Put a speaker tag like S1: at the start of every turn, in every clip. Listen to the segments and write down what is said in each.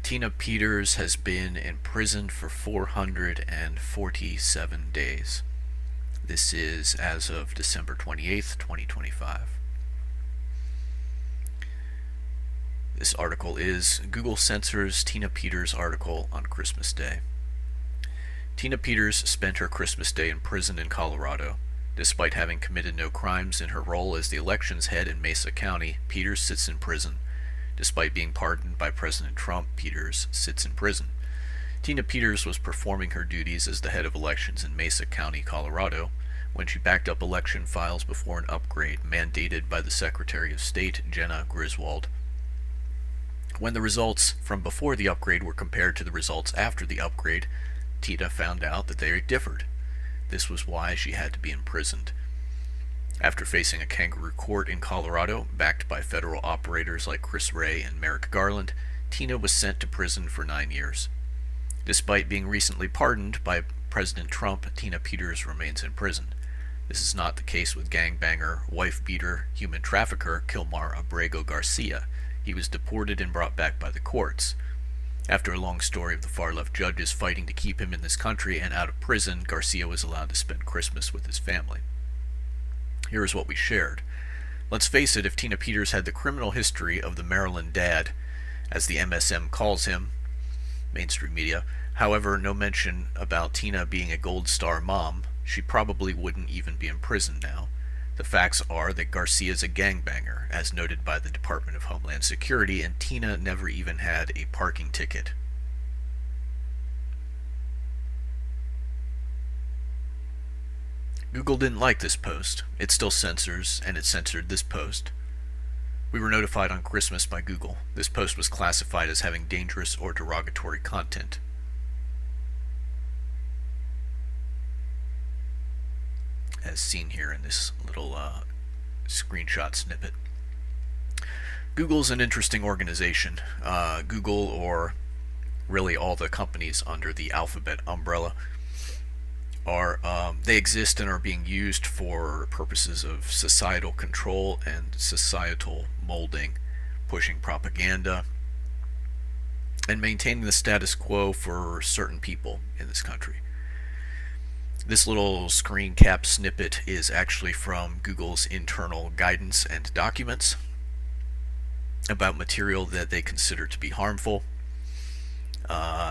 S1: Tina Peters has been imprisoned for 447 days. This is as of December 28th, 2025. This article is Google censors Tina Peters article on Christmas Day. Tina Peters spent her Christmas Day in prison in Colorado. Despite having committed no crimes in her role as the elections head in Mesa County, Peters sits in prison. Despite being pardoned by President Trump, Peters sits in prison. Tina Peters was performing her duties as the head of elections in Mesa County, Colorado, when she backed up election files before an upgrade mandated by the Secretary of State, Jena Griswold. When the results from before the upgrade were compared to the results after the upgrade, Tina found out that they differed. This was why she had to be imprisoned. After facing a kangaroo court in Colorado, backed by federal operators like Chris Wray and Merrick Garland, Tina was sent to prison for 9 years. Despite being recently pardoned by President Trump, Tina Peters remains in prison. This is not the case with gangbanger, wife-beater, human trafficker Kilmar Abrego Garcia. He was deported and brought back by the courts. After a long story of the far-left judges fighting to keep him in this country and out of prison, Garcia was allowed to spend Christmas with his family. Here is what we shared. Let's face it, if Tina Peters had the criminal history of the Maryland dad, as the MSM calls him, mainstream media, however, no mention about Tina being a Gold Star mom, she probably wouldn't even be in prison now. The facts are that Garcia is a gangbanger, as noted by the Department of Homeland Security, and Tina never even had a parking ticket. Google didn't like this post. It still censors, and it censored this post. We were notified on Christmas by Google. This post was classified as having dangerous or derogatory content. As seen here in this little screenshot snippet. Google's an interesting organization. Google, or really all the companies under the Alphabet umbrella, they exist and are being used for purposes of societal control and societal molding, pushing propaganda, and maintaining the status quo for certain people in this country. This little screen cap snippet is actually from Google's internal guidance and documents about material that they consider to be harmful.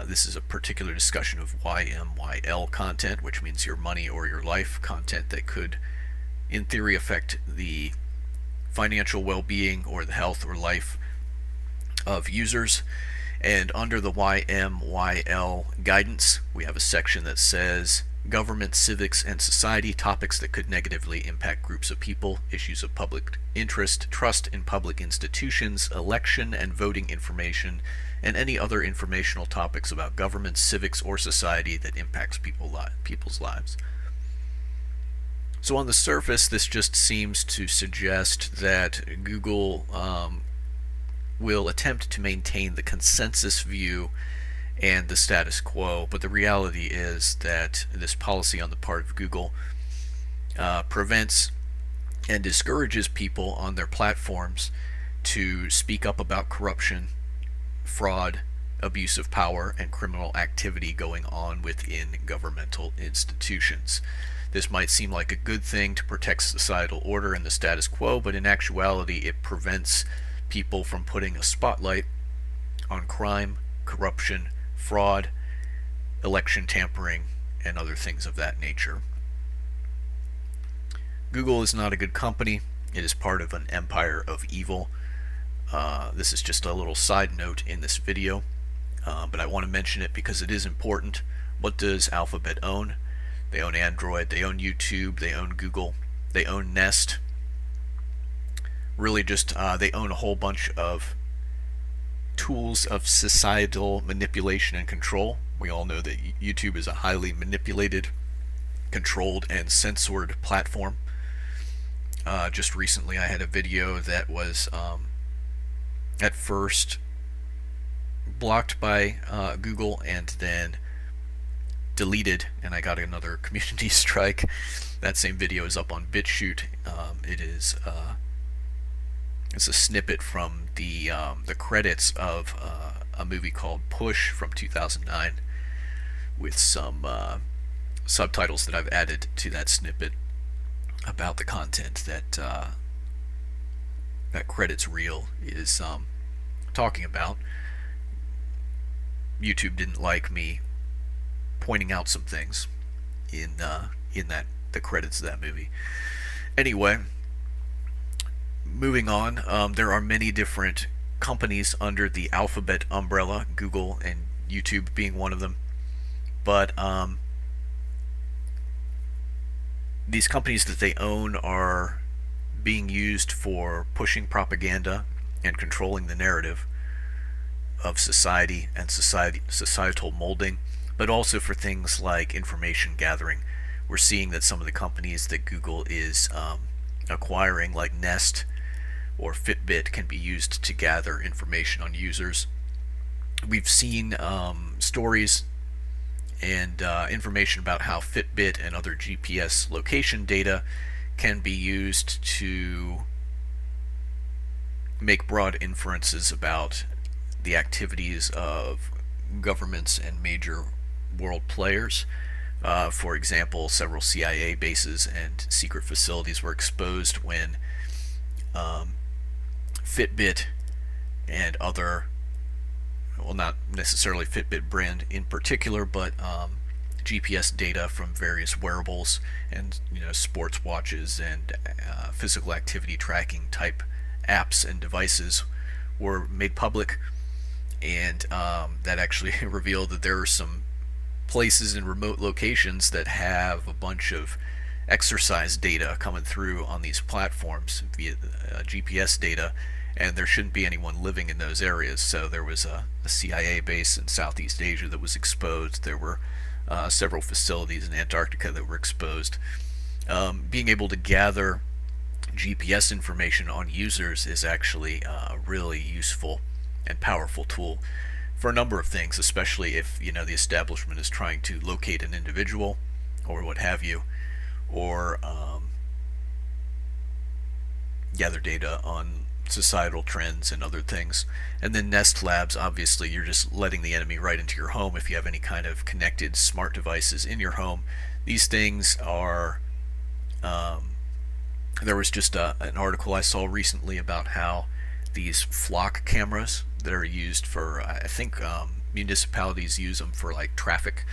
S1: This is a particular discussion of YMYL content, which means your money or your life content that could, in theory, affect the financial well-being or the health or life of users. And under the YMYL guidance, we have a section that says government, civics, and society, topics that could negatively impact groups of people, issues of public interest, trust in public institutions, election and voting information, and any other informational topics about government, civics, or society that impacts people's lives. So on the surface, this just seems to suggest that Google will attempt to maintain the consensus view and the status quo, but the reality is that this policy on the part of Google prevents and discourages people on their platforms to speak up about corruption, fraud, abuse of power, and criminal activity going on within governmental institutions. This might seem like a good thing to protect societal order and the status quo, but in actuality it prevents people from putting a spotlight on crime, corruption, fraud, election tampering, and other things of that nature. Google is not a good company. It is part of an empire of evil. This is just a little side note in this video, but I want to mention it because it is important. What does Alphabet own? They own Android, they own YouTube, they own Google, they own Nest. Really just, they own a whole bunch of tools of societal manipulation and control. We all know that YouTube is a highly manipulated, controlled, and censored platform. Just recently I had a video that was at first blocked by Google and then deleted, and I got another community strike. That same video is up on BitChute. It's a snippet from the credits of a movie called Push from 2009 with some subtitles that I've added to that snippet about the content that Credits Real is talking about. YouTube didn't like me pointing out some things in that the credits of that movie. Anyway, moving on, there are many different companies under the Alphabet umbrella, Google and YouTube being one of them. But these companies that they own are being used for pushing propaganda and controlling the narrative of society and societal molding, but also for things like information gathering. We're seeing that some of the companies that Google is acquiring, like Nest or Fitbit, can be used to gather information on users. We've seen stories and information about how Fitbit and other GPS location data can be used to make broad inferences about the activities of governments and major world players. For example, several CIA bases and secret facilities were exposed when Fitbit and other, well, not necessarily Fitbit brand in particular, but GPS data from various wearables and sports watches and physical activity tracking type apps and devices were made public, and that actually revealed that there are some places in remote locations that have a bunch of exercise data coming through on these platforms via GPS data, and there shouldn't be anyone living in those areas. So there was a CIA base in Southeast Asia that was exposed. There were several facilities in Antarctica that were exposed. Being able to gather GPS information on users is actually a really useful and powerful tool for a number of things, especially if the establishment is trying to locate an individual or what have you, or gather data on societal trends and other things. And then Nest Labs, obviously you're just letting the enemy right into your home if you have any kind of connected smart devices in your home. These things are there was just an article I saw recently about how these flock cameras that are used for, I think municipalities use them for like traffic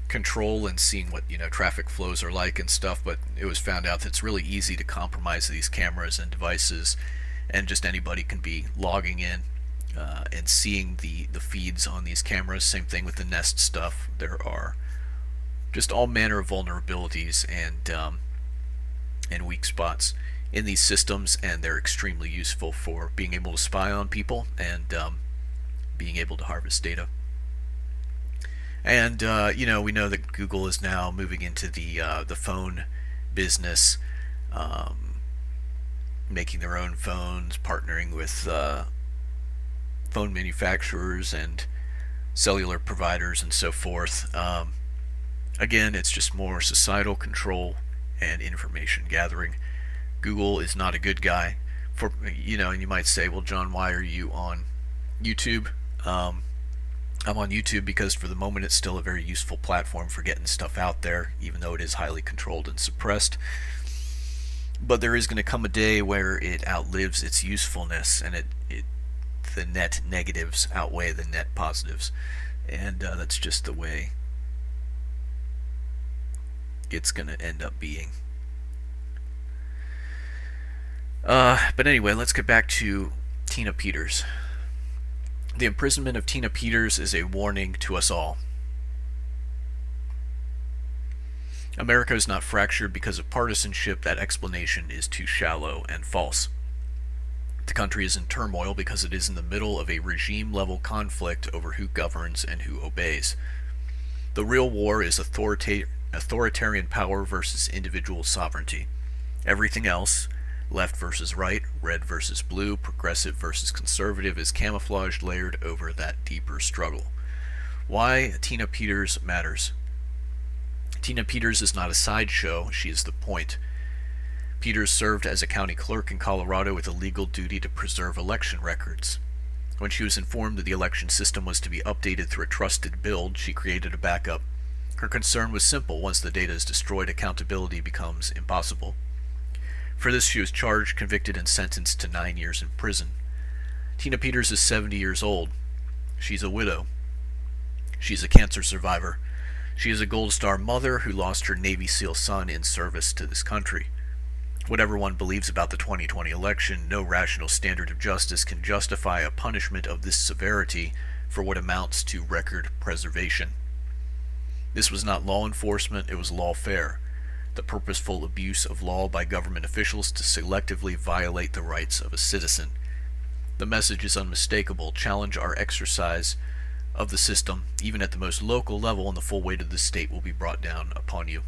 S1: control and seeing what traffic flows are like and stuff, but it was found out that it's really easy to compromise these cameras and devices, and just anybody can be logging in and seeing the feeds on these cameras. Same thing with the Nest stuff. There are just all manner of vulnerabilities and weak spots in these systems, and they're extremely useful for being able to spy on people and being able to harvest data. And we know that Google is now moving into the phone business, making their own phones, partnering with phone manufacturers and cellular providers and so forth. Again, it's just more societal control and information gathering. Google is not a good guy for, and you might say, well, John, why are you on YouTube? I'm on YouTube because for the moment it's still a very useful platform for getting stuff out there, even though it is highly controlled and suppressed. But there is going to come a day where it outlives its usefulness, and the net negatives outweigh the net positives, and that's just the way it's going to end up being. But anyway, let's get back to Tina Peters. The imprisonment of Tina Peters is a warning to us all. America is not fractured because of partisanship. That explanation is too shallow and false. The country is in turmoil because it is in the middle of a regime-level conflict over who governs and who obeys. The real war is authoritarian power versus individual sovereignty. Everything else, left versus right, red versus blue, progressive versus conservative, is camouflaged layered over that deeper struggle. Why Tina Peters matters. Tina Peters is not a sideshow, she is the point. Peters served as a county clerk in Colorado with a legal duty to preserve election records. When she was informed that the election system was to be updated through a trusted build, she created a backup. Her concern was simple: once the data is destroyed, accountability becomes impossible. For this, she was charged, convicted, and sentenced to 9 years in prison. Tina Peters is 70 years old. She's a widow. She's a cancer survivor. She is a Gold Star mother who lost her Navy SEAL son in service to this country. Whatever one believes about the 2020 election, no rational standard of justice can justify a punishment of this severity for what amounts to record preservation. This was not law enforcement, it was lawfare, the purposeful abuse of law by government officials to selectively violate the rights of a citizen. The message is unmistakable: challenge our exercise of the system, even at the most local level, and the full weight of the state will be brought down upon you.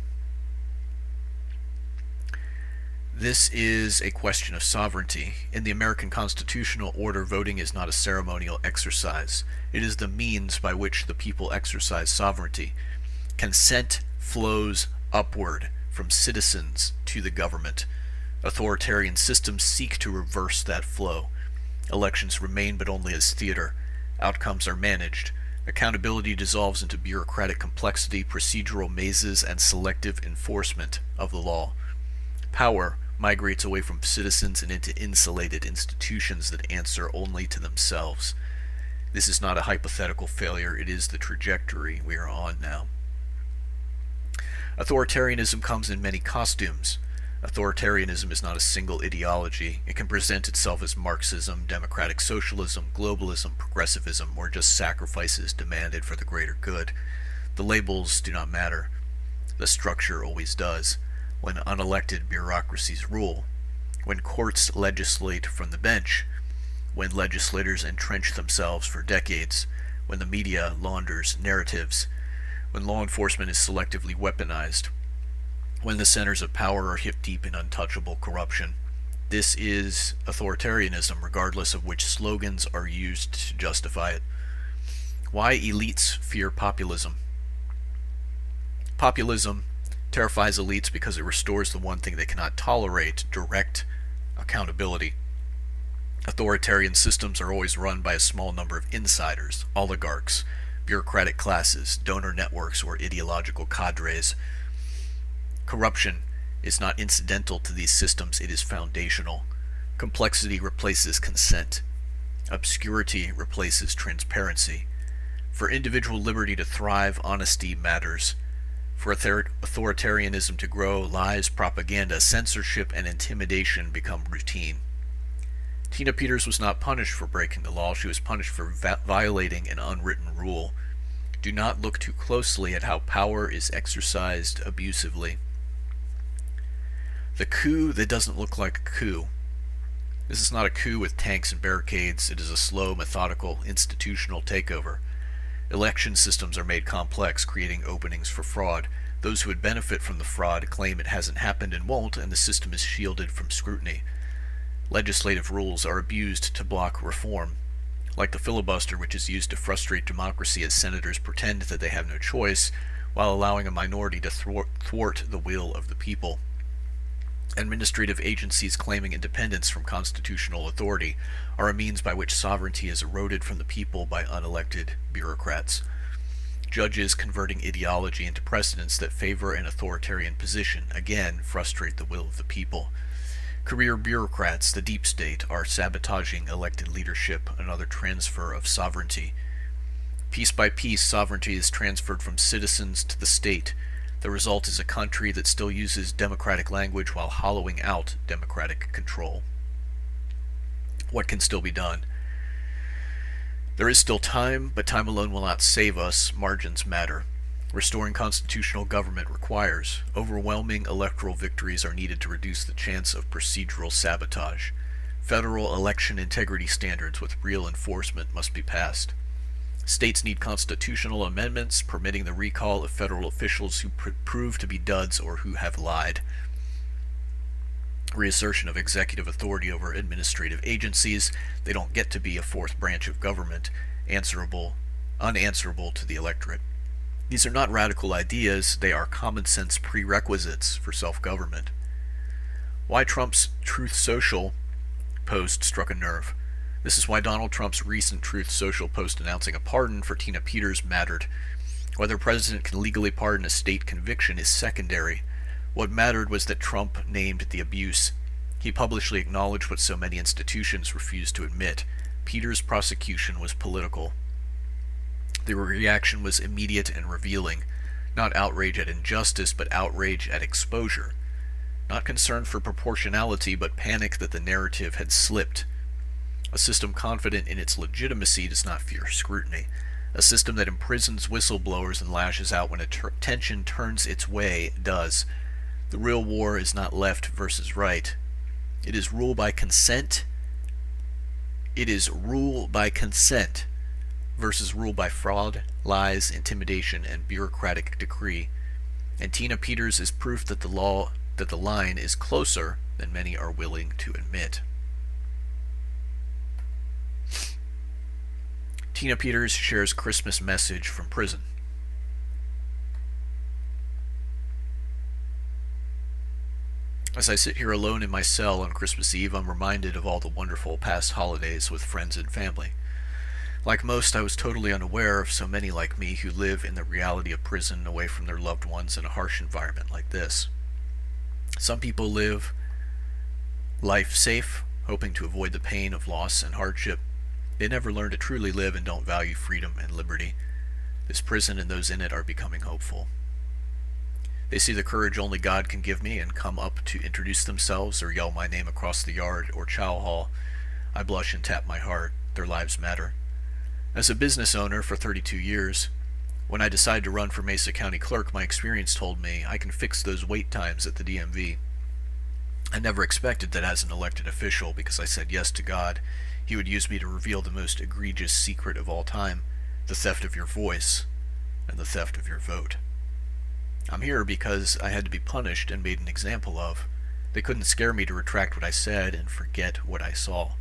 S1: This is a question of sovereignty. In the American constitutional order, voting is not a ceremonial exercise. It is the means by which the people exercise sovereignty. Consent flows upward from citizens to the government. Authoritarian systems seek to reverse that flow. Elections remain but only as theater. Outcomes are managed. Accountability dissolves into bureaucratic complexity, procedural mazes, and selective enforcement of the law. Power migrates away from citizens and into insulated institutions that answer only to themselves. This is not a hypothetical failure, it is the trajectory we are on now. Authoritarianism comes in many costumes. Authoritarianism is not a single ideology. It can present itself as Marxism, democratic socialism, globalism, progressivism, or just sacrifices demanded for the greater good. The labels do not matter. The structure always does. When unelected bureaucracies rule, when courts legislate from the bench, when legislators entrench themselves for decades, when the media launders narratives, when law enforcement is selectively weaponized, when the centers of power are hip deep in untouchable corruption. This is authoritarianism, regardless of which slogans are used to justify it. Why elites fear populism? Populism terrifies elites because it restores the one thing they cannot tolerate: direct accountability. Authoritarian systems are always run by a small number of insiders, oligarchs, bureaucratic classes, donor networks, or ideological cadres. Corruption is not incidental to these systems, it is foundational. Complexity replaces consent. Obscurity replaces transparency. For individual liberty to thrive, honesty matters. For authoritarianism to grow, lies, propaganda, censorship, and intimidation become routine. Tina Peters was not punished for breaking the law, she was punished for violating an unwritten rule. Do not look too closely at how power is exercised abusively. The coup that doesn't look like a coup. This is not a coup with tanks and barricades, it is a slow, methodical, institutional takeover. Election systems are made complex, creating openings for fraud. Those who would benefit from the fraud claim it hasn't happened and won't, and the system is shielded from scrutiny. Legislative rules are abused to block reform. Like the filibuster, which is used to frustrate democracy as senators pretend that they have no choice, while allowing a minority to thwart the will of the people. Administrative agencies claiming independence from constitutional authority are a means by which sovereignty is eroded from the people by unelected bureaucrats. Judges converting ideology into precedents that favor an authoritarian position, again, frustrate the will of the people. Career bureaucrats, the deep state, are sabotaging elected leadership, another transfer of sovereignty. Piece by piece, sovereignty is transferred from citizens to the state. The result is a country that still uses democratic language while hollowing out democratic control. What can still be done? There is still time, but time alone will not save us. Margins matter. Restoring constitutional government requires. Overwhelming electoral victories are needed to reduce the chance of procedural sabotage. Federal election integrity standards with real enforcement must be passed. States need constitutional amendments permitting the recall of federal officials who prove to be duds or who have lied. Reassertion of executive authority over administrative agencies. They don't get to be a fourth branch of government, unanswerable to the electorate. These are not radical ideas, they are common sense prerequisites for self-government. Why Trump's Truth Social post struck a nerve. This is why Donald Trump's recent Truth Social post announcing a pardon for Tina Peters mattered. Whether a president can legally pardon a state conviction is secondary. What mattered was that Trump named the abuse. He publicly acknowledged what so many institutions refused to admit. Peters' prosecution was political. The reaction was immediate and revealing. Not outrage at injustice, but outrage at exposure. Not concern for proportionality, but panic that the narrative had slipped. A system confident in its legitimacy does not fear scrutiny. A system that imprisons whistleblowers and lashes out when attention turns its way does. The real war is not left versus right. It is rule by consent. It is rule by consent versus rule by fraud, lies, intimidation, and bureaucratic decree. And Tina Peters is proof that the line is closer than many are willing to admit. Tina Peters shares Christmas message from prison. As I sit here alone in my cell on Christmas Eve, I'm reminded of all the wonderful past holidays with friends and family. Like most, I was totally unaware of so many like me who live in the reality of prison away from their loved ones in a harsh environment like this. Some people live life safe, hoping to avoid the pain of loss and hardship. They never learn to truly live and don't value freedom and liberty. This prison and those in it are becoming hopeful. They see the courage only God can give me and come up to introduce themselves or yell my name across the yard or chow hall. I blush and tap my heart. Their lives matter. As a business owner for 32 years, when I decided to run for Mesa County Clerk, my experience told me I can fix those wait times at the DMV. I never expected that as an elected official, because I said yes to God, He would use me to reveal the most egregious secret of all time, the theft of your voice and the theft of your vote. I'm here because I had to be punished and made an example of. They couldn't scare me to retract what I said and forget what I saw.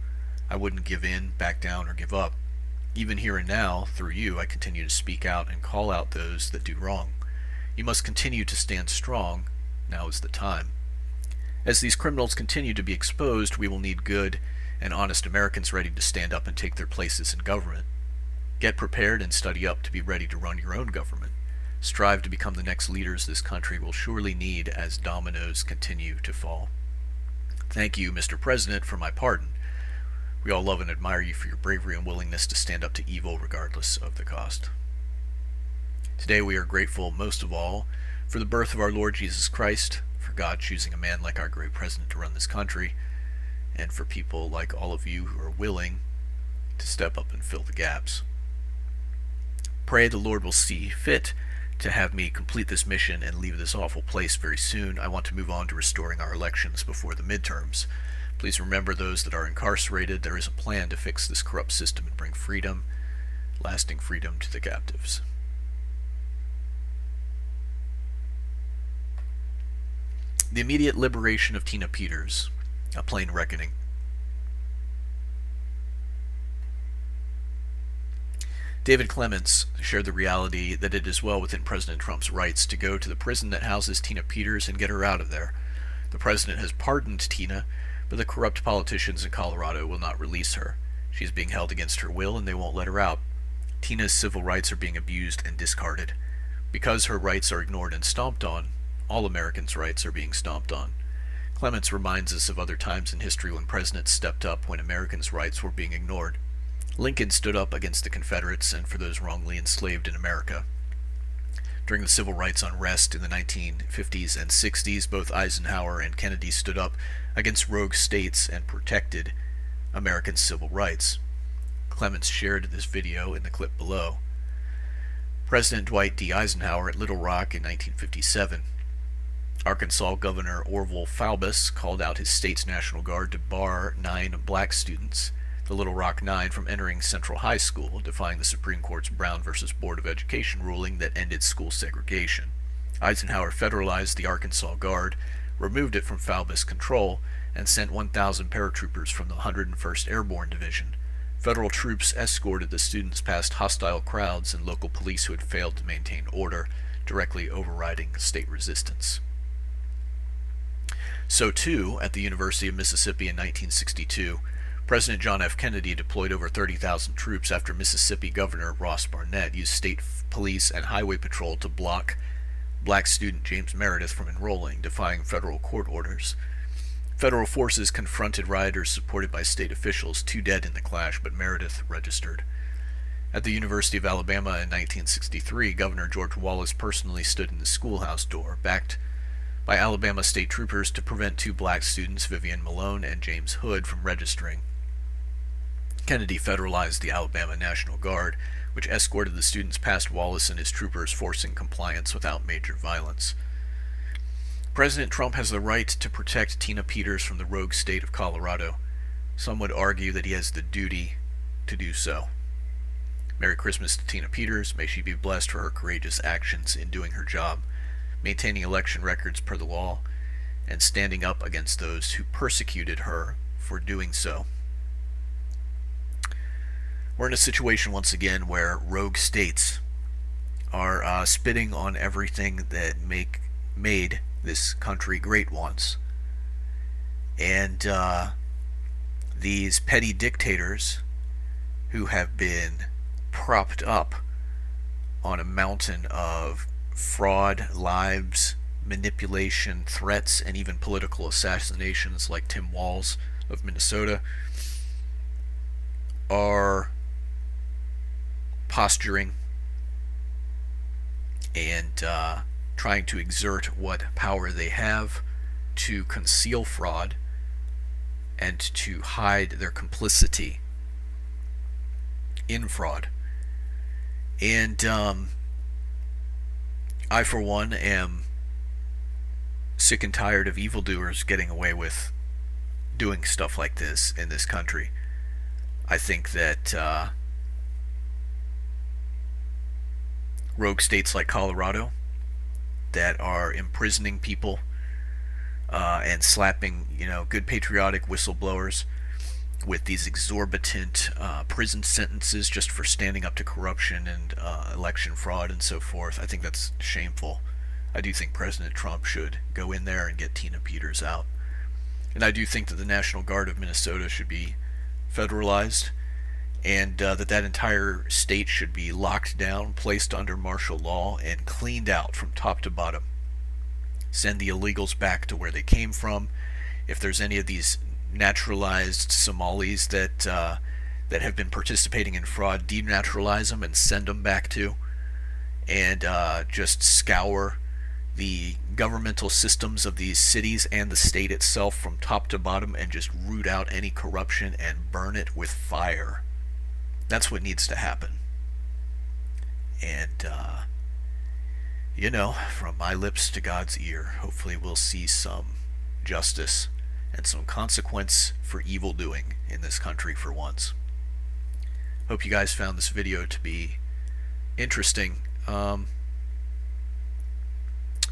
S1: I wouldn't give in, back down, or give up. Even here and now, through you, I continue to speak out and call out those that do wrong. You must continue to stand strong. Now is the time. As these criminals continue to be exposed, we will need good and honest Americans ready to stand up and take their places in government. Get prepared and study up to be ready to run your own government. Strive to become the next leaders this country will surely need as dominoes continue to fall. Thank you, Mr. President, for my pardon. We all love and admire you for your bravery and willingness to stand up to evil regardless of the cost. Today we are grateful most of all for the birth of our Lord Jesus Christ, for God choosing a man like our great president to run this country, and for people like all of you who are willing to step up and fill the gaps. Pray the Lord will see fit to have me complete this mission and leave this awful place very soon. I want to move on to restoring our elections before the midterms. Please remember those that are incarcerated. There is a plan to fix this corrupt system and bring freedom, lasting freedom to the captives. The immediate liberation of Tina Peters, a plain reckoning. David Clements shared the reality that it is well within President Trump's rights to go to the prison that houses Tina Peters and get her out of there. The president has pardoned Tina, but the corrupt politicians in Colorado will not release her. She is being held against her will and they won't let her out. Tina's civil rights are being abused and discarded. Because her rights are ignored and stomped on, all Americans' rights are being stomped on. Clements reminds us of other times in history when presidents stepped up when Americans' rights were being ignored. Lincoln stood up against the Confederates and for those wrongly enslaved in America. During the civil rights unrest in the 1950s and 60s, both Eisenhower and Kennedy stood up against rogue states and protected American civil rights. Clements shared this video in the clip below. President Dwight D. Eisenhower at Little Rock in 1957. Arkansas Governor Orville Faubus called out his state's National Guard to bar 9 black students, the Little Rock Nine, from entering Central High School, defying the Supreme Court's Brown v. Board of Education ruling that ended school segregation. Eisenhower federalized the Arkansas Guard, removed it from Faubus' control, and sent 1,000 paratroopers from the 101st Airborne Division. Federal troops escorted the students past hostile crowds and local police who had failed to maintain order, directly overriding state resistance. So too, at the University of Mississippi in 1962, President John F. Kennedy deployed over 30,000 troops after Mississippi Governor Ross Barnett used state police and highway patrol to block black student James Meredith from enrolling, defying federal court orders. Federal forces confronted rioters supported by state officials, 2 dead in the clash, but Meredith registered. At the University of Alabama in 1963, Governor George Wallace personally stood in the schoolhouse door, backed by Alabama state troopers, to prevent 2 black students, Vivian Malone and James Hood, from registering. Kennedy federalized the Alabama National Guard, which escorted the students past Wallace and his troopers, forcing compliance without major violence. President Trump has the right to protect Tina Peters from the rogue state of Colorado. Some would argue that he has the duty to do so. Merry Christmas to Tina Peters. May she be blessed for her courageous actions in doing her job, maintaining election records per the law, and standing up against those who persecuted her for doing so. We're in a situation once again where rogue states are spitting on everything that made this country great once. And these petty dictators who have been propped up on a mountain of fraud, lies, manipulation, threats, and even political assassinations, like Tim Walz of Minnesota, are posturing and trying to exert what power they have to conceal fraud and to hide their complicity in fraud. And I, for one, am sick and tired of evildoers getting away with doing stuff like this in this country. I think that rogue states like Colorado that are imprisoning people and slapping, good patriotic whistleblowers with these exorbitant prison sentences just for standing up to corruption and election fraud and so forth. I think that's shameful. I do think President Trump should go in there and get Tina Peters out. And I do think that the National Guard of Minnesota should be federalized, and that entire state should be locked down, placed under martial law, and cleaned out from top to bottom. Send the illegals back to where they came from. If there's any of these naturalized Somalis that have been participating in fraud, denaturalize them and send them back to, and just scour the governmental systems of these cities and the state itself from top to bottom, and just root out any corruption and burn it with fire. That's what needs to happen. And from my lips to God's ear, hopefully we'll see some justice and some consequence for evil doing in this country for once. Hope you guys found this video to be interesting.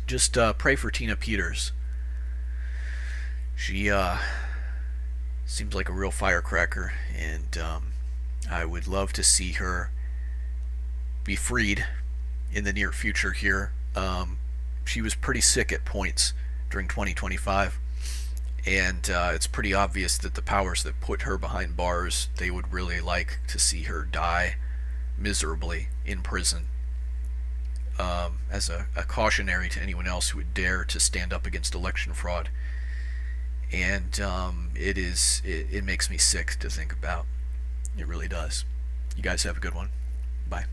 S1: Just pray for Tina Peters. She seems like a real firecracker, and I would love to see her be freed in the near future here. She was pretty sick at points during 2025, and it's pretty obvious that the powers that put her behind bars, they would really like to see her die miserably in prison, as a cautionary to anyone else who would dare to stand up against election fraud. And it makes me sick to think about. It really does. You guys have a good one. Bye.